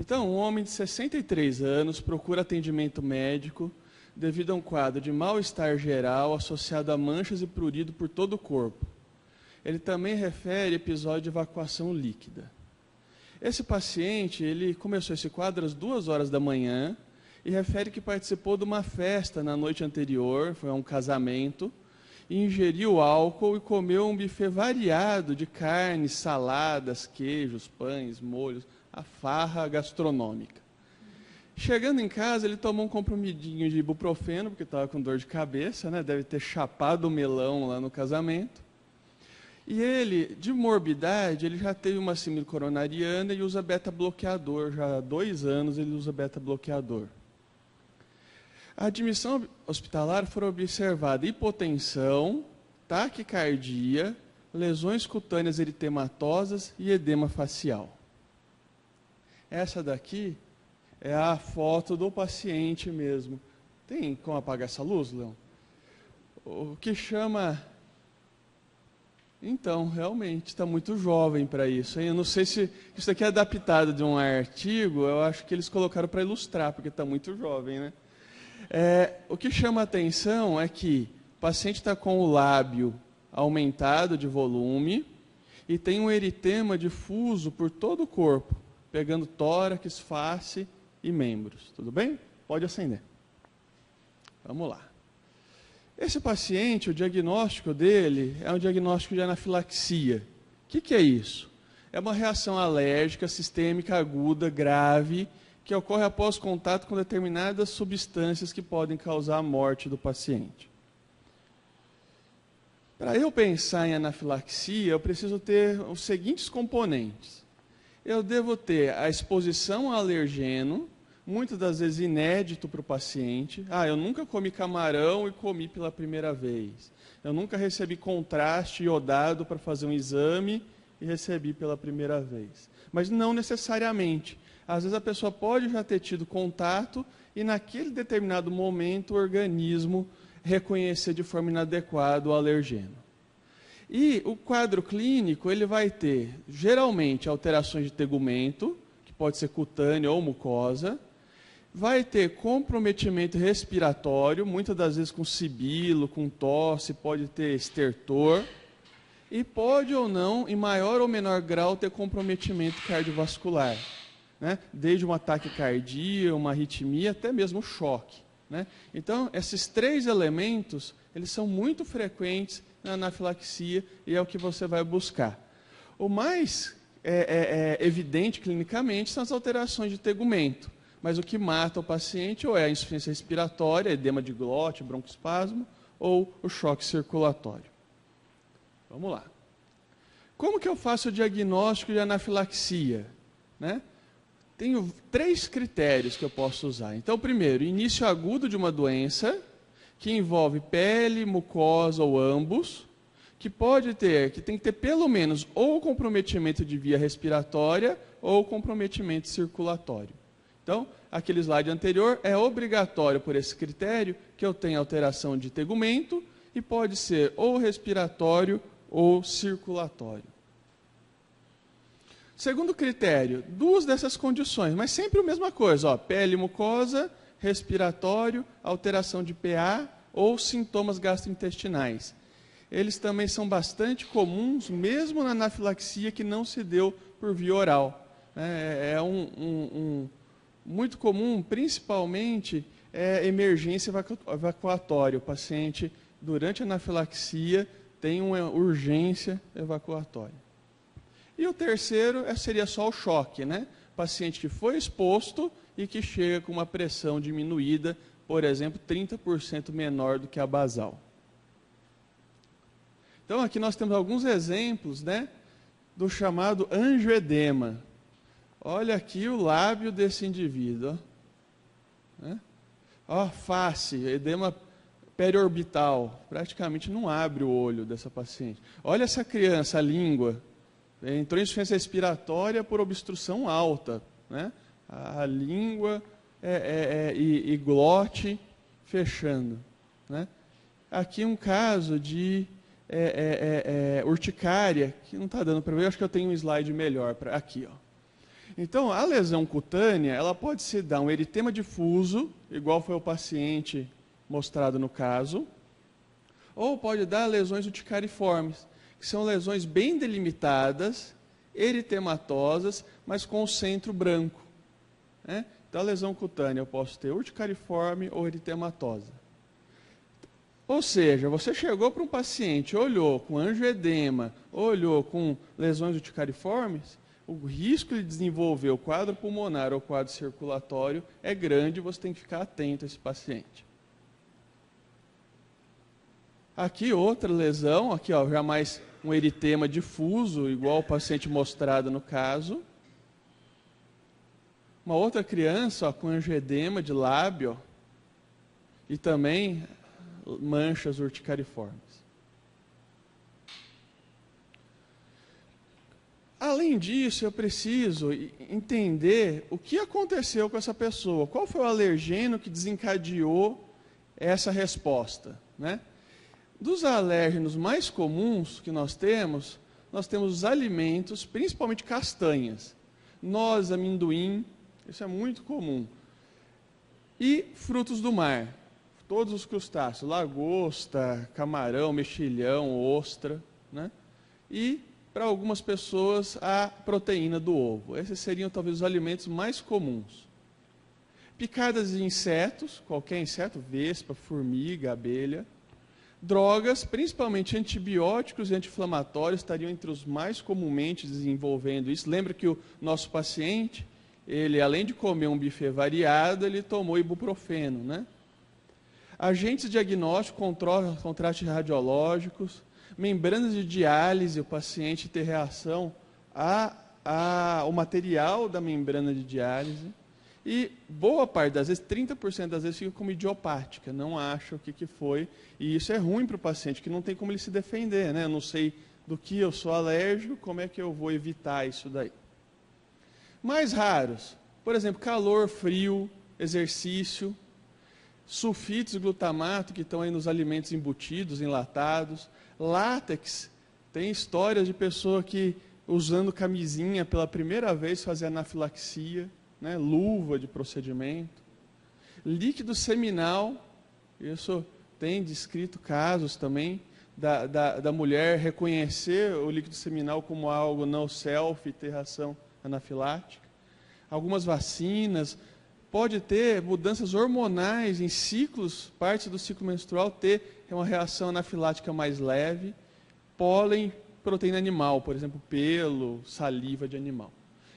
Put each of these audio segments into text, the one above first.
Então, um homem de 63 anos procura atendimento médico devido a um quadro de mal-estar geral associado a manchas e prurido por todo o corpo. Ele também refere episódio de evacuação líquida. Esse paciente, ele começou esse quadro às 2 horas da manhã e refere que participou de uma festa na noite anterior, foi um casamento, e ingeriu álcool e comeu um buffet variado de carnes, saladas, queijos, pães, molhos, a farra gastronômica. Chegando em casa, ele tomou um comprimidinho de ibuprofeno, porque estava com dor de cabeça, né? Deve ter chapado o melão lá no casamento. E ele, de morbidade, ele já teve uma síndrome coronariana e usa beta-bloqueador. Já há 2 anos ele usa beta-bloqueador. A admissão hospitalar foi observada hipotensão, taquicardia, lesões cutâneas eritematosas e edema facial. Essa daqui é a foto do paciente mesmo. Tem como apagar essa luz, Leão? O que chama... Então, realmente, está muito jovem para isso, hein? Eu não sei se isso aqui é adaptado de um artigo, eu acho que eles colocaram para ilustrar, porque está muito jovem, né? O que chama a atenção é que o paciente está com o lábio aumentado de volume e tem um eritema difuso por todo o corpo, pegando tórax, face e membros. Tudo bem? Pode acender. Vamos lá. Esse paciente, o diagnóstico dele é um diagnóstico de anafilaxia. O que é isso? É uma reação alérgica sistêmica aguda, grave, que ocorre após contato com determinadas substâncias que podem causar a morte do paciente. Para eu pensar em anafilaxia, eu preciso ter os seguintes componentes. Eu devo ter a exposição a alergeno, muitas das vezes inédito para o paciente. Eu nunca comi camarão e comi pela primeira vez. Eu nunca recebi contraste iodado para fazer um exame e recebi pela primeira vez. Mas não necessariamente. Às vezes a pessoa pode já ter tido contato e naquele determinado momento o organismo reconhecer de forma inadequada o alergeno. E o quadro clínico ele vai ter, geralmente, alterações de tegumento, que pode ser cutâneo ou mucosa, vai ter comprometimento respiratório, muitas das vezes com sibilo, com tosse, pode ter estertor, e pode ou não, em maior ou menor grau, ter comprometimento cardiovascular, né? Desde um ataque cardíaco, uma arritmia, até mesmo choque, né? Então, esses 3 elementos, eles são muito frequentes na anafilaxia e é o que você vai buscar. O mais evidente clinicamente são as alterações de tegumento, mas o que mata o paciente ou é a insuficiência respiratória, edema de glote, broncoespasmo, ou o choque circulatório. Vamos lá. Como que eu faço o diagnóstico de anafilaxia? Né? Tenho 3 critérios que eu posso usar. Então, primeiro, início agudo de uma doença, que envolve pele, mucosa ou ambos, que tem que ter pelo menos ou comprometimento de via respiratória ou comprometimento circulatório. Então, aquele slide anterior é obrigatório por esse critério que eu tenha alteração de tegumento e pode ser ou respiratório ou circulatório. Segundo critério, 2 dessas condições, mas sempre a mesma coisa, pele mucosa, respiratório, alteração de PA ou sintomas gastrointestinais. Eles também são bastante comuns, mesmo na anafilaxia que não se deu por via oral. Muito comum, principalmente, emergência evacuatória. O paciente, durante a anafilaxia, tem uma urgência evacuatória. E o terceiro seria só o choque, né? Paciente que foi exposto e que chega com uma pressão diminuída, por exemplo, 30% menor do que a basal. Então, aqui nós temos alguns exemplos, né, do chamado angioedema. Olha aqui o lábio desse indivíduo. Né? Face, edema periorbital. Praticamente não abre o olho dessa paciente. Olha essa criança, a língua. Entrou em insuficiência respiratória por obstrução alta. Né? A língua e glote fechando. Né? Aqui um caso de urticária, que não está dando para ver, acho que eu tenho um slide melhor. Aqui, ó. Então, a lesão cutânea, ela pode se dar um eritema difuso, igual foi o paciente mostrado no caso, ou pode dar lesões urticariformes, que são lesões bem delimitadas, eritematosas, mas com o centro branco, né? Então, a lesão cutânea eu posso ter urticariforme ou eritematosa. Ou seja, você chegou para um paciente, olhou com angioedema, olhou com lesões urticariformes, o risco de desenvolver o quadro pulmonar ou quadro circulatório é grande, você tem que ficar atento a esse paciente. Aqui outra lesão, aqui ó, já mais um eritema difuso, igual o paciente mostrado no caso. Uma outra criança ó, com angioedema de lábio e também manchas urticariformes. Além disso, eu preciso entender o que aconteceu com essa pessoa, qual foi o alergeno que desencadeou essa resposta, né? Dos alérgenos mais comuns que nós temos os alimentos, principalmente castanhas, nozes, amendoim, isso é muito comum, e frutos do mar, todos os crustáceos, lagosta, camarão, mexilhão, ostra, né? E, para algumas pessoas, a proteína do ovo. Esses seriam talvez os alimentos mais comuns. Picadas de insetos, qualquer inseto, vespa, formiga, abelha. Drogas, principalmente antibióticos e anti-inflamatórios, estariam entre os mais comumente desenvolvendo isso. Lembra que o nosso paciente, ele além de comer um buffet variado, ele tomou ibuprofeno, né? Agentes diagnósticos, contrastes radiológicos, membranas de diálise, o paciente ter reação ao material da membrana de diálise. E boa parte das vezes, 30% das vezes, fica como idiopática, não acha o que foi. E isso é ruim para o paciente, que não tem como ele se defender, né? Eu não sei do que eu sou alérgico, como é que eu vou evitar isso daí? Mais raros, por exemplo, calor, frio, exercício, sulfitos e glutamato, que estão aí nos alimentos embutidos, enlatados, látex, tem histórias de pessoa que, usando camisinha pela primeira vez, fazia anafilaxia, né, luva de procedimento. Líquido seminal, isso tem descrito casos também, da mulher reconhecer o líquido seminal como algo não self e ter reação anafilática. Algumas vacinas, pode ter mudanças hormonais em ciclos, partes do ciclo menstrual, ter uma reação anafilática mais leve. Pólen, proteína animal, por exemplo, pelo, saliva de animal.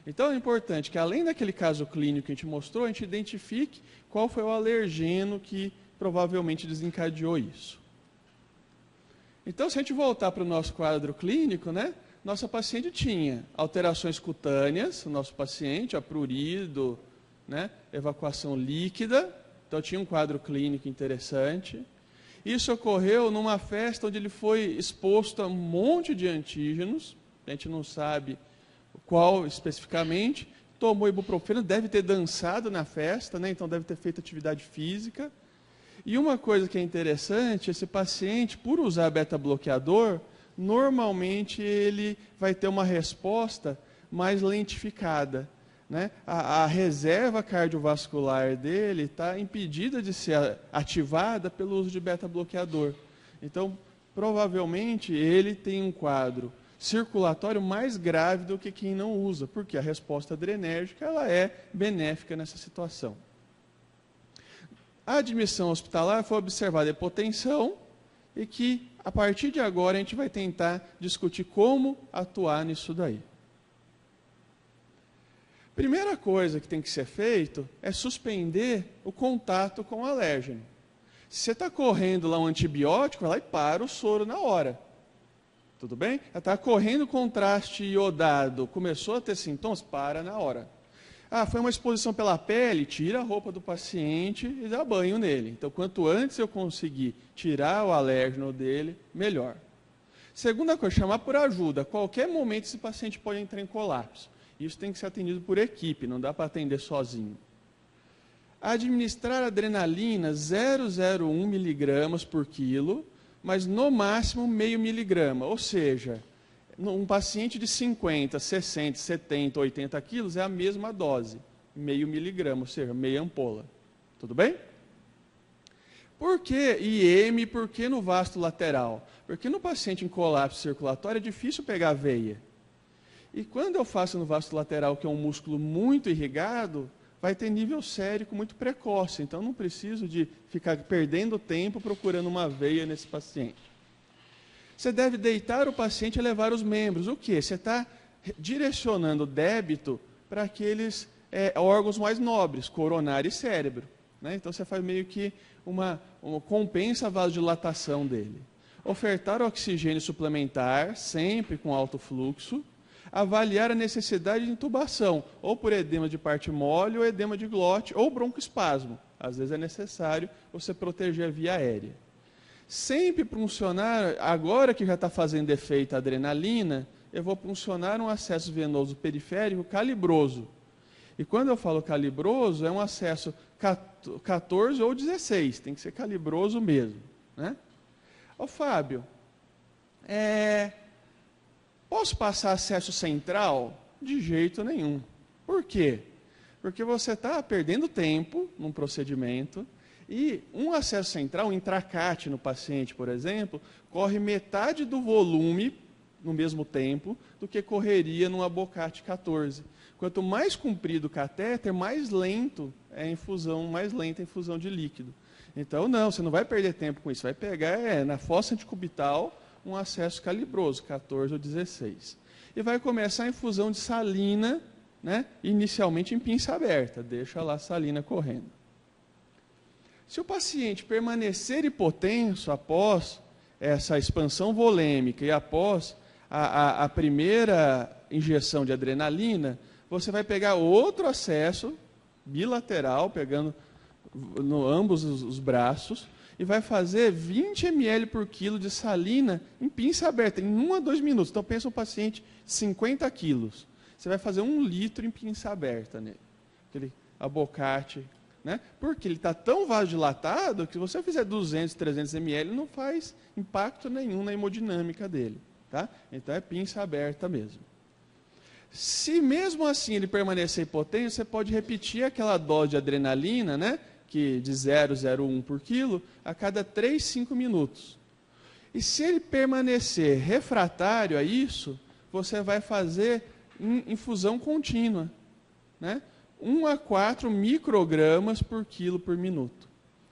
Então é importante que, além daquele caso clínico que a gente mostrou, a gente identifique qual foi o alergeno que provavelmente desencadeou isso. Então, se a gente voltar para o nosso quadro clínico, né, nossa paciente tinha alterações cutâneas, o nosso paciente, prurido, né, evacuação líquida, então tinha um quadro clínico interessante. Isso ocorreu numa festa onde ele foi exposto a um monte de antígenos, a gente não sabe qual especificamente, tomou ibuprofeno, deve ter dançado na festa, né? Então deve ter feito atividade física. E uma coisa que é interessante, esse paciente, por usar beta-bloqueador, normalmente ele vai ter uma resposta mais lentificada, né? A reserva cardiovascular dele está impedida de ser ativada pelo uso de beta-bloqueador. Então, provavelmente, ele tem um quadro circulatório mais grave do que quem não usa, porque a resposta adrenérgica ela é benéfica nessa situação. A admissão hospitalar foi observada a hipotensão e que, a partir de agora, a gente vai tentar discutir como atuar nisso daí. Primeira coisa que tem que ser feito é suspender o contato com o alérgeno. Se você está correndo lá um antibiótico, vai lá e para o soro na hora. Tudo bem? Ela está correndo contraste iodado, começou a ter sintomas, para na hora. Foi uma exposição pela pele, tira a roupa do paciente e dá banho nele. Então, quanto antes eu conseguir tirar o alérgeno dele, melhor. Segunda coisa, chamar por ajuda. A qualquer momento esse paciente pode entrar em colapso. Isso tem que ser atendido por equipe, não dá para atender sozinho. Administrar adrenalina 0,01 miligramas por quilo, mas no máximo meio miligrama. Ou seja, Um paciente de 50, 60, 70, 80 quilos é a mesma dose, meio miligrama, ou seja, meia ampola. Tudo bem? Por que IM, por que no vasto lateral? Porque no paciente em colapso circulatório é difícil pegar a veia. E quando eu faço no vasto lateral, que é um músculo muito irrigado, vai ter nível sérico muito precoce. Então não preciso de ficar perdendo tempo procurando uma veia nesse paciente. Você deve deitar o paciente e elevar os membros. O quê? Você está direcionando o débito para aqueles órgãos mais nobres, coronário e cérebro. Né? Então você faz meio que uma compensa a vasodilatação dele. Ofertar oxigênio suplementar, sempre com alto fluxo. Avaliar a necessidade de intubação, ou por edema de parte mole, ou edema de glote, ou broncoespasmo. Às vezes é necessário você proteger a via aérea. Sempre puncionar, agora que já está fazendo efeito a adrenalina, eu vou puncionar um acesso venoso periférico calibroso. E quando eu falo calibroso, é um acesso 14 ou 16, tem que ser calibroso mesmo. Né? Ô Fábio, posso passar acesso central? De jeito nenhum. Por quê? Porque você está perdendo tempo num procedimento e um acesso central, um intracate no paciente, por exemplo, corre metade do volume no mesmo tempo do que correria num abocate 14. Quanto mais comprido o catéter, mais lento é a infusão, mais lenta a infusão de líquido. Então, não, você não vai perder tempo com isso. Vai pegar na fossa anticubital um acesso calibroso, 14 ou 16. E vai começar a infusão de salina, né, inicialmente em pinça aberta. Deixa lá a salina correndo. Se o paciente permanecer hipotenso após essa expansão volêmica e após a primeira injeção de adrenalina, você vai pegar outro acesso bilateral, pegando ambos os braços, e vai fazer 20 ml por quilo de salina em pinça aberta, em 1 a 2 minutos. Então, pensa um paciente de 50 quilos. Você vai fazer 1 litro em pinça aberta nele. Aquele abocate. Né? Porque ele está tão vasodilatado que se você fizer 200, 300 ml, não faz impacto nenhum na hemodinâmica dele. Tá? Então, é pinça aberta mesmo. Se mesmo assim ele permanecer hipotenso, você pode repetir aquela dose de adrenalina, né? Que de 0,01 por quilo, a cada 3, 5 minutos. E se ele permanecer refratário a isso, você vai fazer infusão contínua. Né? 1 a 4 microgramas por quilo por minuto.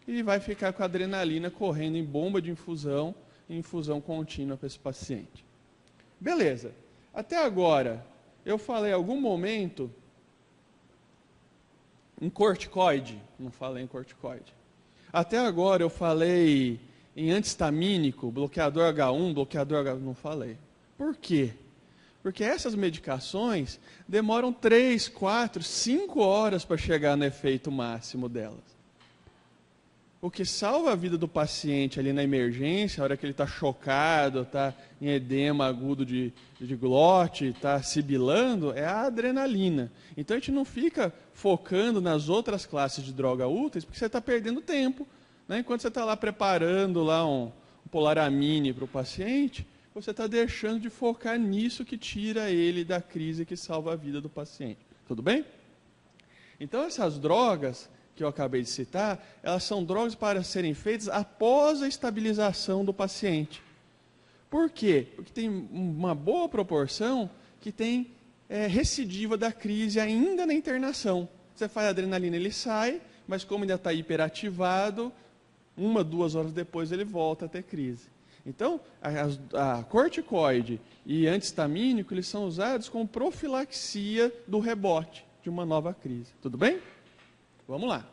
E vai ficar com a adrenalina correndo em bomba de infusão, em infusão contínua para esse paciente. Beleza. Até agora, eu falei em algum momento em corticoide, não falei em corticoide. Até agora eu falei em antihistamínico, bloqueador H1, bloqueador H2, não falei. Por quê? Porque essas medicações demoram 3, 4, 5 horas para chegar no efeito máximo delas. O que salva a vida do paciente ali na emergência, a hora que ele está chocado, está em edema agudo de glote, está sibilando, é a adrenalina. Então a gente não fica focando nas outras classes de droga úteis, porque você está perdendo tempo. Né? Enquanto você está lá preparando lá um polaramine para o paciente, você está deixando de focar nisso que tira ele da crise que salva a vida do paciente. Tudo bem? Então essas drogas que eu acabei de citar, elas são drogas para serem feitas após a estabilização do paciente. Por quê? Porque tem uma boa proporção que tem recidiva da crise ainda na internação. Você faz a adrenalina, ele sai, mas como ainda está hiperativado, 1, 2 horas depois ele volta a ter crise. Então, a corticoide e antihistamínico, eles são usados como profilaxia do rebote de uma nova crise. Tudo bem? Vamos lá.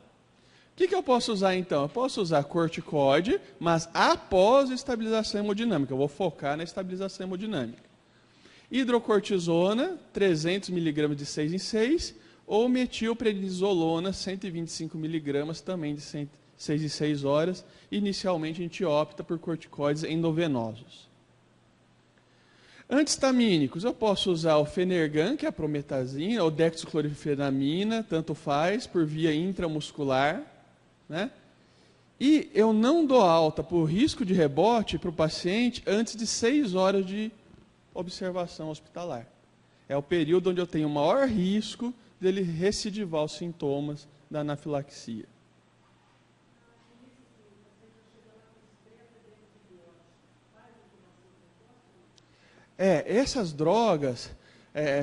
O que eu posso usar então? Eu posso usar corticoide, mas após a estabilização hemodinâmica. Eu vou focar na estabilização hemodinâmica. Hidrocortisona, 300 mg de 6 em 6, ou metilprednisolona, 125 mg, também de 6 em 6 horas. Inicialmente a gente opta por corticoides endovenosos. Antihistamínicos, eu posso usar o Fenergan, que é a prometazina, ou dextroclorofenamina, tanto faz, por via intramuscular. Né? E eu não dou alta por risco de rebote para o paciente antes de 6 horas de observação hospitalar. É o período onde eu tenho o maior risco dele recidivar os sintomas da anafilaxia. Essas drogas,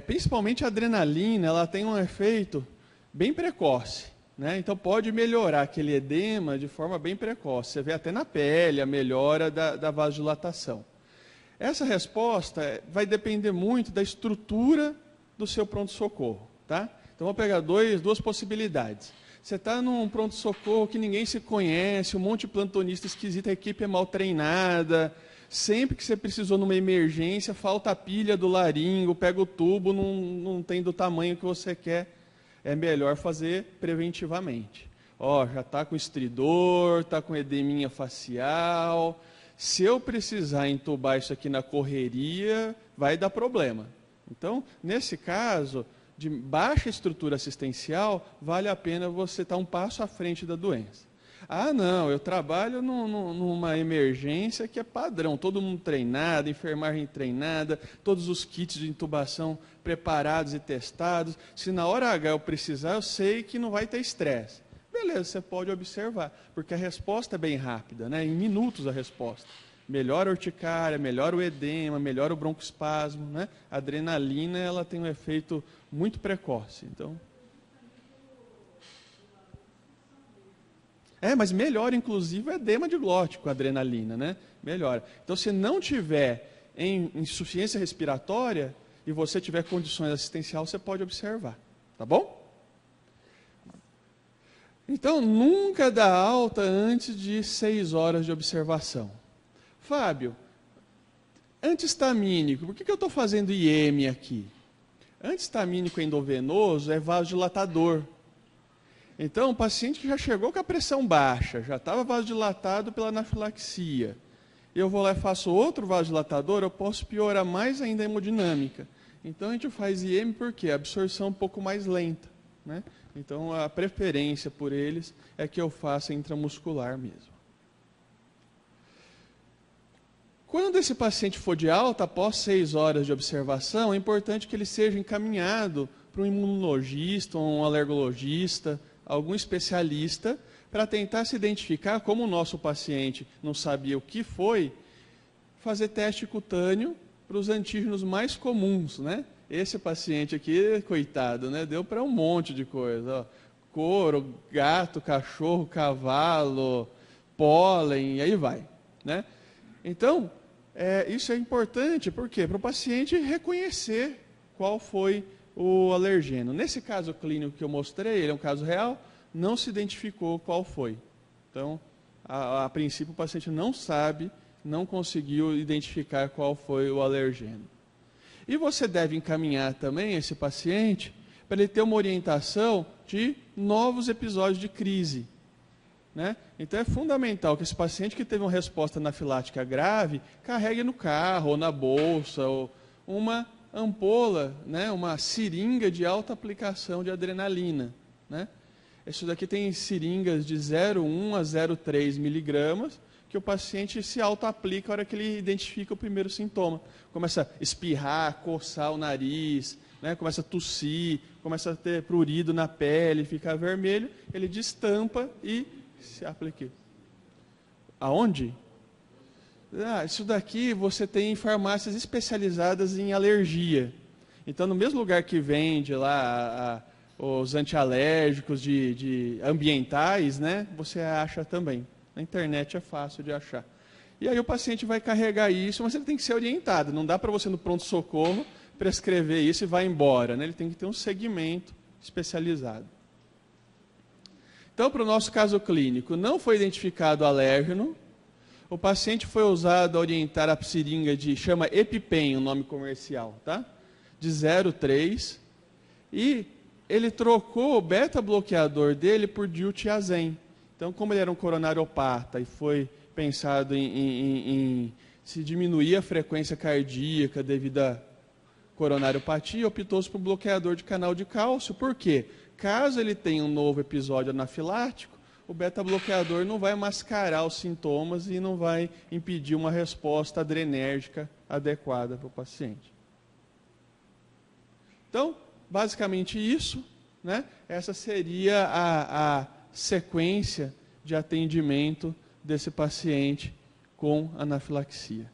principalmente a adrenalina, ela tem um efeito bem precoce, né? Então pode melhorar aquele edema de forma bem precoce. Você vê até na pele a melhora da vasodilatação. Essa resposta vai depender muito da estrutura do seu pronto-socorro, tá? Então vou pegar duas possibilidades. Você está num pronto-socorro que ninguém se conhece, um monte de plantonista esquisito, a equipe é mal treinada. Sempre que você precisou numa emergência, falta a pilha do laringo, pega o tubo, não tem do tamanho que você quer. É melhor fazer preventivamente. Já está com estridor, está com edeminha facial. Se eu precisar entubar isso aqui na correria, vai dar problema. Então, nesse caso, de baixa estrutura assistencial, vale a pena você estar um passo à frente da doença. Não, eu trabalho numa emergência que é padrão, todo mundo treinado, enfermagem treinada, todos os kits de intubação preparados e testados. Se na hora H eu precisar, eu sei que não vai ter estresse. Beleza, você pode observar, porque a resposta é bem rápida, né? Em minutos a resposta. Melhora a urticária, melhora o edema, melhora o broncoespasmo, né? A adrenalina, ela tem um efeito muito precoce, então... Mas melhora, inclusive, o edema diglótico com a adrenalina, né? Melhora. Então, se não tiver em insuficiência respiratória e você tiver condições assistenciais, você pode observar, tá bom? Então, nunca dá alta antes de 6 horas de observação. Fábio, antihistamínico, por que eu estou fazendo IM aqui? Antihistamínico endovenoso é vasodilatador. Então, o paciente que já chegou com a pressão baixa, já estava vasodilatado pela anafilaxia, eu vou lá e faço outro vasodilatador, eu posso piorar mais ainda a hemodinâmica. Então, a gente faz IM porque a absorção é um pouco mais lenta, né? Então, a preferência por eles é que eu faça intramuscular mesmo. Quando esse paciente for de alta, após 6 horas de observação, é importante que ele seja encaminhado para um imunologista, um alergologista, algum especialista, para tentar se identificar, como o nosso paciente não sabia o que foi, fazer teste cutâneo para os antígenos mais comuns, né? Esse paciente aqui, coitado, né? Deu para um monte de coisa. Couro, gato, cachorro, cavalo, pólen, e aí vai, né? Então, isso é importante, por quê? Para o paciente reconhecer qual foi o alergeno. Nesse caso clínico que eu mostrei, ele é um caso real, não se identificou qual foi. Então, a princípio, o paciente não sabe, não conseguiu identificar qual foi o alergeno. E você deve encaminhar também esse paciente para ele ter uma orientação de novos episódios de crise, né? Então, é fundamental que esse paciente que teve uma resposta anafilática grave, carregue no carro ou na bolsa, ou uma ampola, né, uma seringa de alta aplicação de adrenalina, né? Isso daqui tem seringas de 0,1 a 0,3 miligramas, que o paciente se auto-aplica na hora que ele identifica o primeiro sintoma. Começa a espirrar, coçar o nariz, né, começa a tossir, começa a ter prurido na pele, ficar vermelho, ele destampa e se aplica. Aonde? Isso daqui você tem em farmácias especializadas em alergia. Então, no mesmo lugar que vende lá os antialérgicos de ambientais, né, você acha também. Na internet é fácil de achar. E aí o paciente vai carregar isso, mas ele tem que ser orientado. Não dá para você, no pronto-socorro, prescrever isso e vai embora, né? Ele tem que ter um segmento especializado. Então, para o nosso caso clínico, não foi identificado alérgeno. O paciente foi usado a orientar a seringa chama EpiPen, o nome comercial, tá? De 0,3. E ele trocou o beta-bloqueador dele por diltiazem. Então, como ele era um coronariopata e foi pensado em se diminuir a frequência cardíaca devido à coronariopatia, optou-se por bloqueador de canal de cálcio. Por quê? Caso ele tenha um novo episódio anafilático, o beta-bloqueador não vai mascarar os sintomas e não vai impedir uma resposta adrenérgica adequada para o paciente. Então, basicamente isso, né? Essa seria a sequência de atendimento desse paciente com anafilaxia.